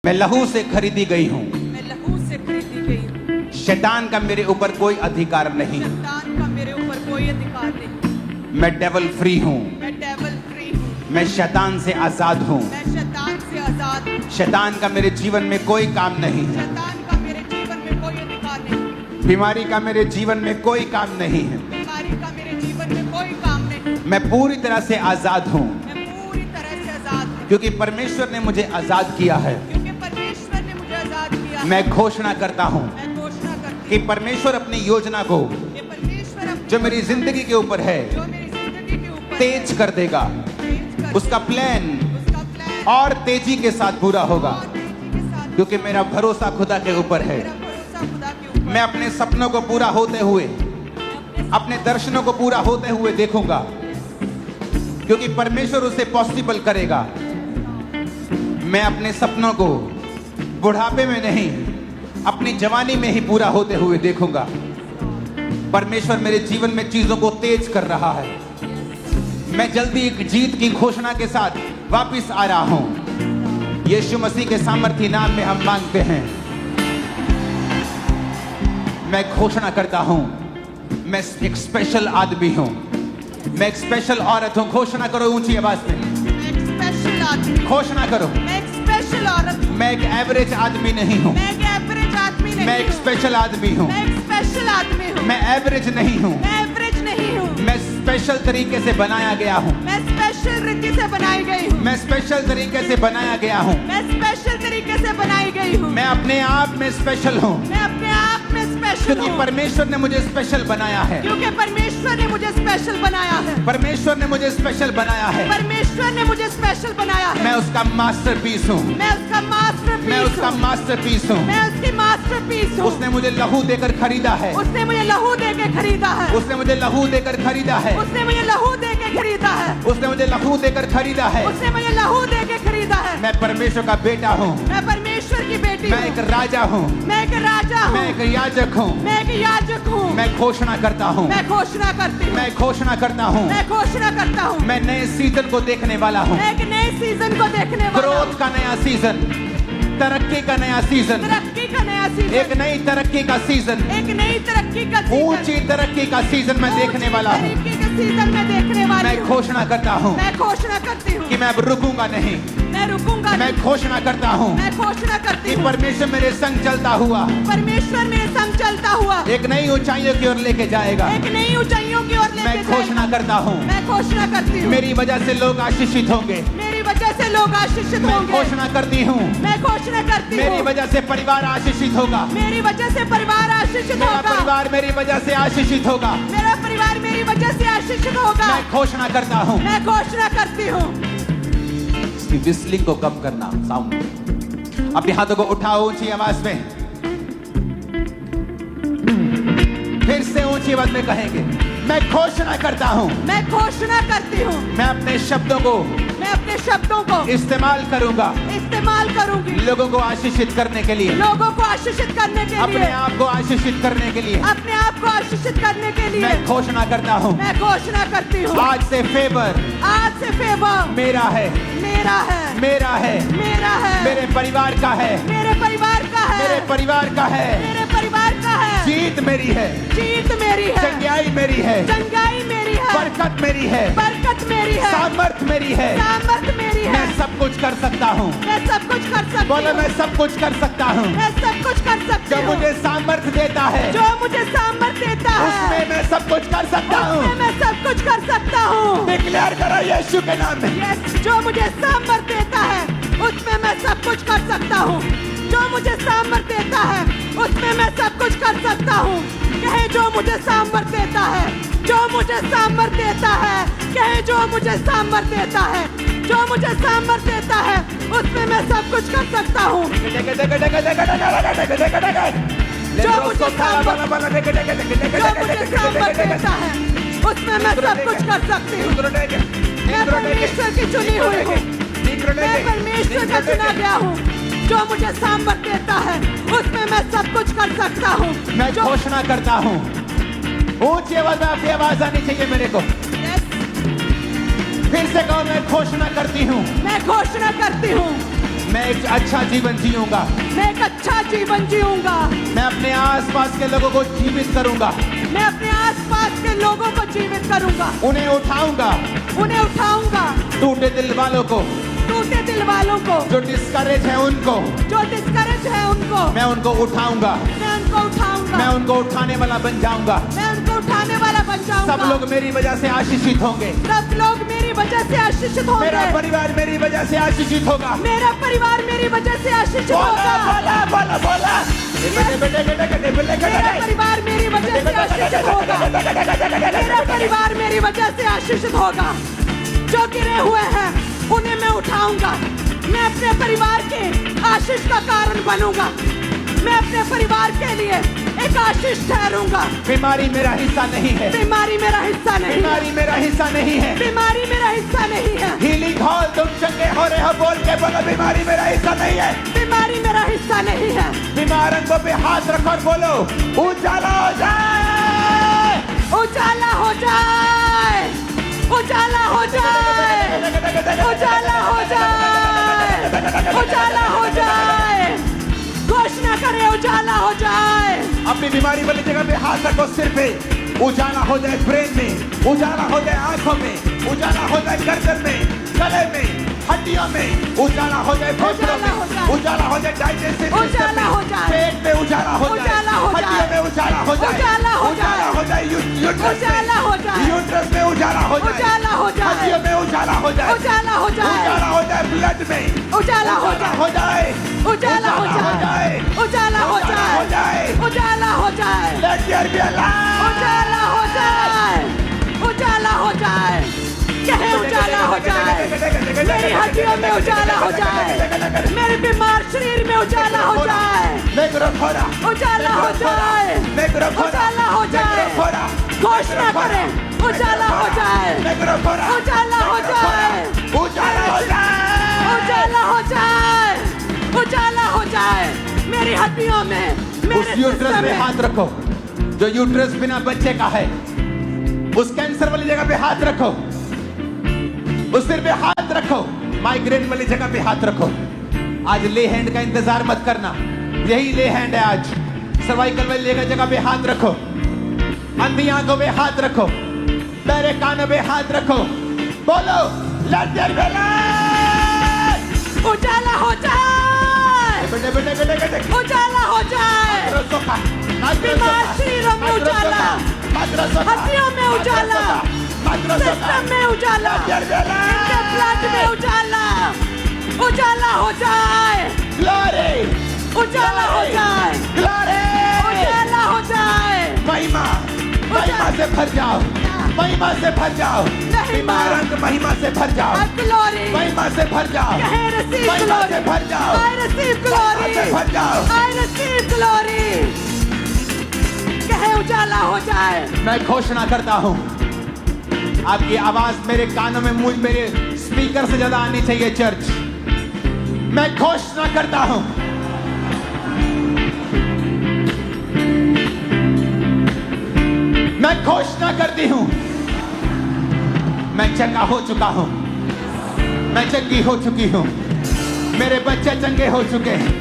मैं लहू से खरीदी गई हूँ। मैं लहू से खरीदी गई हूँ। शैतान का मेरे ऊपर कोई अधिकार नहीं। शैतान का मेरे ऊपर कोई अधिकार नहीं। मैं डेवल फ्री हूँ। मैं डेवल फ्री हूँ। मैं शैतान से आजाद हूँ। मैं शैतान से आजाद हूँ। शैतान का मेरे जीवन में कोई काम नहीं है। शैतान का मेरे जीवन में कोई अधिकार नहीं। बीमारी का मेरे जीवन में कोई काम नहीं है। बीमारी का मेरे जीवन में कोई काम नहीं। मैं पूरी तरह से आजाद हूँ, मैं पूरी तरह से आजाद हूँ, क्योंकि परमेश्वर ने मुझे आजाद किया है। क्योंकि परमेश्वर ने मुझे आजाद किया है। मैं घोषणा करता हूँ मैं घोषणा करती कि परमेश्वर अपनी योजना को हूँ कि परमेश्वर अपनी जो मेरी जिंदगी के ऊपर है जो मेरी जिंदगी के ऊपर तेज कर देगा। तेज कर उसका प्लान उसका प्लान और तेजी के साथ पूरा होगा, और तेजी के साथ क्योंकि मेरा भरोसा खुदा के ऊपर है। मेरा भरोसा खुदा के ऊपर मैं अपने सपनों को पूरा होते हुए, अपने दर्शनों को पूरा होते हुए देखूंगा, क्योंकि परमेश्वर उसे पॉसिबल करेगा। मैं अपने सपनों को बुढ़ापे में नहीं, अपनी जवानी में ही पूरा होते हुए देखूंगा। परमेश्वर मेरे जीवन में चीजों को तेज कर रहा है। मैं जल्दी एक जीत की घोषणा के साथ वापस आ रहा हूं। यीशु मसीह के सामर्थी नाम में हम मांगते हैं। मैं घोषणा करता हूं, मैं एक स्पेशल आदमी हूं। मैं एक स्पेशल औरत हूं। घोषणा करो ऊंची आवाज में। मैं एक स्पेशल आदमी घोषणा करो। मैं एक स्पेशल औरत हूँ। मैं एक एवरेज आदमी नहीं हूं। मैं एक एवरेज आदमी नहीं मैं एक हूँ। स्पेशल आदमी हूं। मैं एक स्पेशल आदमी हूँ। मैं एवरेज नहीं हूं। मैं एवरेज नहीं हूँ। मैं स्पेशल तरीके से बनाया गया हूं। मैं स्पेशल रीति से बनाई गई हूँ। मैं स्पेशल तरीके से बनाया गया हूं। मैं स्पेशल तरीके से बनाई गई हूँ। मैं अपने आप में स्पेशल हूं, मैं अपने आप में स्पेशल क्योंकि हूँ, परमेश्वर ने मुझे स्पेशल बनाया है। क्योंकि परमेश्वर ने मुझे स्पेशल बनाया है। परमेश्वर ने मुझे स्पेशल बनाया है। परमेश्वर ने मुझे स्पेशल बनाया है। मैं उसका मास्टरपीस हूँ। मैं उसका मास्टरपीस मैं उसका हूँ। मास्टरपीस हूँ। मैं उसकी मास्टरपीस हूँ। उसने मुझे लहू देकर खरीदा है। उसने मुझे लहू दे के खरीदा है। उसने मुझे लहू देकर खरीदा है। उसने मुझे लहू दे के खरीदा है। उसने मुझे लहू देकर खरीदा है। उसने मुझे लहू दे के खरीदा है। मैं परमेश्वर का बेटा हूँ। मैं परमेश्वर की बेटी मैं हूँ। एक राजा हूँ। मैं एक राजा हूँ। मैं एक याजक हूँ। मैं एक याजक हूँ। मैं घोषणा करता हूँ। मैं घोषणा करती हूँ। मैं घोषणा करता हूँ। मैं घोषणा करता हूँ। मैं नए सीजन को देखने वाला हूँ। मैं एक नए सीजन को देखने वाला हूँ। ग्रोथ का नया सीजन, तरक्की का नया सीजन, तरक्की का नया सीजन, एक नई तरक्की का सीजन, एक नई तरक्की का सीजन, ऊंची तरक्की का सीजन मैं देखने वाला हूँ। तरक्की का सीजन मैं देखने वाली मैं हूँ। घोषणा करता हूँ मैं घोषणा करती हूँ कि मैं अब रुकूंगा नहीं। मैं रुकूंगा मैं नहीं। घोषणा करता हूँ मैं घोषणा करती कि हूँ परमेश्वर मेरे संग चलता हुआ परमेश्वर मेरे संग चलता हुआ एक नई ऊंचाइयों की ओर लेके जाएगा। एक नई ऊंचाइयों की ओर मैं लेके घोषणा जाएगा। करता हूँ मैं घोषणा करती हूँ मेरी वजह से लोग आशीषित होंगे। मेरी वजह से लोग आशीषित मैं होंगे। घोषणा करती हूँ मैं घोषणा करती मेरी हूँ वजह से परिवार आशीषित होगा। मेरी वजह से परिवार आशीषित मेरा होगा। परिवार मेरी वजह से आशीषित होगा। मेरा परिवार मेरी वजह से आशीषित होगा। मैं घोषणा करता हूँ। मैं घोषणा करती हूँ। इसकी विस्लिंग को कम करना, साउंड। अपने हाथों को उठाओ ऊंची आवाज में, फिर से ऊंची आवाज में कहेंगे, मैं घोषणा करता हूँ। मैं घोषणा करती हूँ। मैं अपने शब्दों को मैं अपने शब्दों को इस्तेमाल करूंगा इस्तेमाल करूंगी लोगों को आशीषित करने के लिए, लोगों को आशीषित करने के अपने लिए, आप को आशीषित करने के लिए। अपने आप को आशीषित करने के लिए मैं घोषणा करता हूँ मैं घोषणा करती हूँ। आज से फेवर आज से फेवर मेरा है, मेरा है, मेरा है, मेरा है, मेरे परिवार का है, मेरे परिवार का है, मेरे परिवार का है। मेरे परिवार का है। जीत मेरी है, जीत मेरी है, चंगाई मेरी है, चंगाई मेरी है, बरकत मेरी है, बरकत मेरी है, सामर्थ मेरी है। सामर्थ मेरी है। मैं सब कुछ कर सकता हूँ। मैं सब कुछ कर सकती बोलो हूँ। मैं सब कुछ कर सकता हूँ। मैं सब कुछ कर सकती जो हूँ। मुझे सामर्थ देता है जो मुझे सामर्थ देता है उसमें मैं सब कुछ कर सकता हूँ। उसमें मैं सब कुछ कर सकता हूँ। डिक्लेयर करो यीशु के नाम में। यस, जो मुझे सामर्थ देता है उसमें मैं सब कुछ कर सकता हूँ। जो मुझे सामर्थ देता है उसमें मैं सब कुछ कर सकता हूँ। कहे जो मुझे सामर्थ देता है, जो मुझे सामर्थ देता है, कहे जो मुझे सामर्थ देता है, जो मुझे सामर्थ देता है उसमें मैं सब कुछ कर सकता हूँ। जो मुझे सामर्थ देता है उसमें मैं सब कुछ कर सकती हूँ। मैं परमेश्वर की चुनी हुई हूँ। मैं परमेश्वर का चुना गया हूँ। जो मुझे सामर्थ देता है उसमें मैं सब कुछ कर सकता हूँ। मैं घोषणा करता हूँ। ऊंची आवाज में आपकी आवाज आनी चाहिए मेरे को। Yes, फिर से कहो, मैं घोषणा करती हूँ। मैं घोषणा करती हूँ। मैं एक अच्छा जीवन जीऊंगा। मैं एक अच्छा जीवन जीऊंगा। मैं अपने आसपास के लोगों को जीवित करूंगा। मैं अपने आसपास के लोगों को जीवित करूंगा। उन्हें उठाऊंगा। उन्हें उठाऊंगा। टूटे दिल वालों को, टूटे दिल वालों को, जो डिस्करेज है उनको, जो डिस्करेज है उनको, मैं उनको उठाऊंगा। मैं उनको उठाऊंगा। मैं उनको उठाने वाला बन जाऊंगा। मैं उनको उठाने वाला बन जाऊंगा। सब लोग मेरी वजह से आशीषित होंगे। सब लोग मेरी वजह से आशीषित होंगे। मेरा परिवार मेरी वजह से आशीषित होगा। मेरा परिवार मेरी वजह से आशीषित बोला होगा। बोला बोला बोला। मेरा परिवार मेरी वजह से आशीषित होगा। मेरा परिवार मेरी वजह से आशीषित होगा। जो गिरे हुए हैं उन्हें मैं उठाऊंगा। मैं अपने परिवार के आशीष का कारण बनूंगा। मैं अपने परिवार के लिए एक आशीष ठहरूंगा। बीमारी मेरा हिस्सा नहीं है। बीमारी मेरा हिस्सा नहीं है। बीमारी मेरा हिस्सा नहीं है। बीमारी मेरा हिस्सा नहीं है। हीलिंग हॉल तुम चंगे हो रहे हो बोल के बोलो बीमारी मेरा हिस्सा नहीं है। बीमारी मेरा हिस्सा नहीं है। बीमार अंगों पे हाथ रखो और बोलो उजाला हो जाए। उजाला हो जाए। उजाला हो जाए। उजाला हो जाए। उजाला हो जाए। घोषणा करे उजाला हो जाए। अपनी बीमारी वाली जगह पे हाथ रखो सिर पे। उजाला हो जाए ब्रेन में, उजाला हो जाए आंखों में, उजाला हो जाए गर्दन में, गले में, हड्डियों में, उजाला हो जाए फेफड़ों में, उजाला हो जाए डाइजेस्टिव उजाला हो जाए। पेट में उजाला हो जाए, उजाला हो जाए। हड्डियों में उजाला हो जाए, उजाला हो जाए। उजाला हो जाए उजाला हो जाए। यूट्रस में उजाला हो जाए, उजाला हो जाए। हड्डियों में उजाला हो जाए, उजाला हो जाए। उजाला हो जाए ब्लड में, उजाला हो जाए। उजाला हो जाए, उजाला हो जाए। उजाला हो जाए। Let there be a light. उजाला हो जाए। उजाला हो जाए। कहे उजाला हो जाए। मेरी हड्डियों में उजाला हो जाए। मेरे बीमार शरीर में उजाला हो जाए। उजाला हो जाए। उजाला हो जाए। घोषणा करें उजाला हो जाए। उजाला हो जाए। उजाला हो जाए। उजाला हो जाए। उजाला हो जाए। मेरी हड्डियों में, मेरे उस यूट्रस सिस्टम पे में हाथ रखो जो यूट्रस बिना बच्चे का है। उस कैंसर वाली जगह पे हाथ रखो। उस सिर पे हाथ रखो। माइग्रेन वाली जगह पे हाथ रखो। आज ले हैंड का इंतजार मत करना, यही ले हैंड है आज। सर्वाइकल वाली जगह पे हाथ रखो। अंधी आंखों पे हाथ रखो। बहरे कानों पे हाथ रखो। बोलो लेट देयर बी लाइट। उजाला हो जाए। बेटे बेटे बेटे बेटे उजाला हो जाए। बीमार शरीरों में उजाला, हड्डियों में उजाला, सिस्टम में उजाला, इनके ब्लड में उजाला। उजाला हो जाए। उजाला हो जाए। उजाला हो जाए। महिमा से भर जाओ। महिमा से भर जाओ। बीमार अंग महिमा से भर जाओ। ग्लोरी। महिमा से भर जाओ। कहे रिसीव महिमा से ग्लोरी। भर जाओ। I receive glory. से भर जाओ। I receive glory. कहे उजाला हो जाए। मैं घोषणा करता हूँ, आपकी आवाज मेरे कानों में, मुझ मेरे स्पीकर से ज्यादा आनी चाहिए चर्च। मैं घोषणा करता हूँ, मैं घोषणा करती हूँ, मैं चंगा हो चुका हूँ। मैं चंगी हो चुकी हूँ। मेरे बच्चे चंगे हो चुके हैं।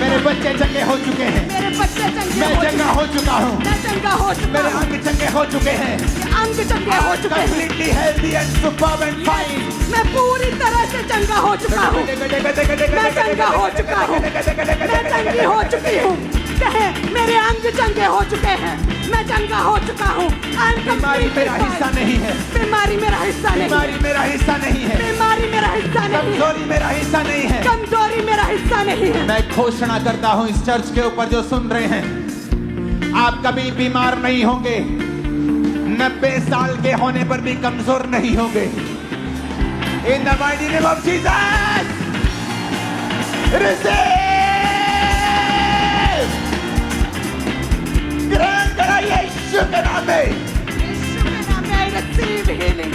मेरे बच्चे चंगे हो चुके हैं। मेरे बच्चे चंगे मैं हो चंगा चुके हो चुका हूँ। मैं चंगा हो चुका मेरे हूँ। अंग चंगे हो चुके हैं। अंग चंगे हो चुके हैं। Completely healthy and superb and fine. मैं पूरी तरह से चंगा हो चुका हूँ। मैं चंगा हो चुका हूँ। मैं चंगी हो चुकी हूँ। कहे मेरे अंग चंगे हो चुके हैं। मैं चंगा हो चुका हूँ। बीमारी मेरा हिस्सा नहीं है। बीमारी मेरा हिस्सा नहीं। बीमारी मेरा हिस्सा नहीं है। बीमारी मेरा हिस्सा नहीं। कमजोरी मेरा हिस्सा नहीं है। कमजोरी मेरा हिस्सा नहीं है। मैं घोषणा करता हूँ इस चर्च के ऊपर जो सुन रहे हैं, आप कभी बीमार नहीं होंगे। 90 साल के होने पर भी कमजोर नहीं होंगे। In the mighty name of Jesus, receive। ग्रहण करा यीशु के नाम में। यीशु के नाम में I receive healing।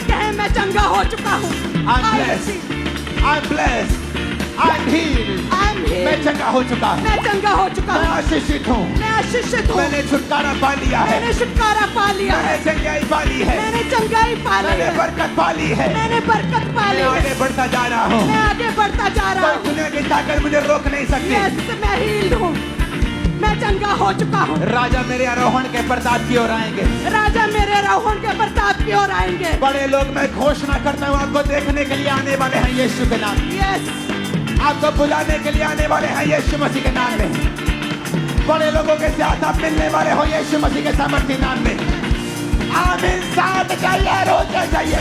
कहे मैं चंगा हो चुका हूँ। I'm blessed. I'm blessed. I'm healed। I'm healed। मैं चंगा हो चुका हूँ, मैं चंगा हो चुका मैं हूँ, आशीषित हूँ, मैं आशीषित हूँ, मैंने छुटकारा पा लिया है, मैंने छुटकारा पा लिया मैंने है, चंगाई पा ली है, मैंने चंगाई पा ली मैंने है, बरकत पा ली है, मैंने बरकत पा ली मैं है, आगे बढ़ता जा रहा हूँ, मैं आगे बढ़ता जा रहा कोई हूँ। दुनिया की ताकत मुझे रोक नहीं सकती। यस, मैं हील्ड हूँ, मैं चंगा हो चुका हूँ। राजा मेरे आरोहण के प्रताप की ओर आएंगे, राजा मेरे रोहन के प्रताप की ओर आएंगे। बड़े लोग मैं घोषणा करता हूँ आपको देखने के लिए आने वाले हैं यीशु के नाम में, यस, आपको बुलाने के लिए आने वाले हैं यीशु मसीह के नाम में, बड़े लोगों के साथ आप मिलने वाले हो यीशु मसीह के सामर्थ्य नाम में। आमीन। साथ चाहिए, रोज चाहिए।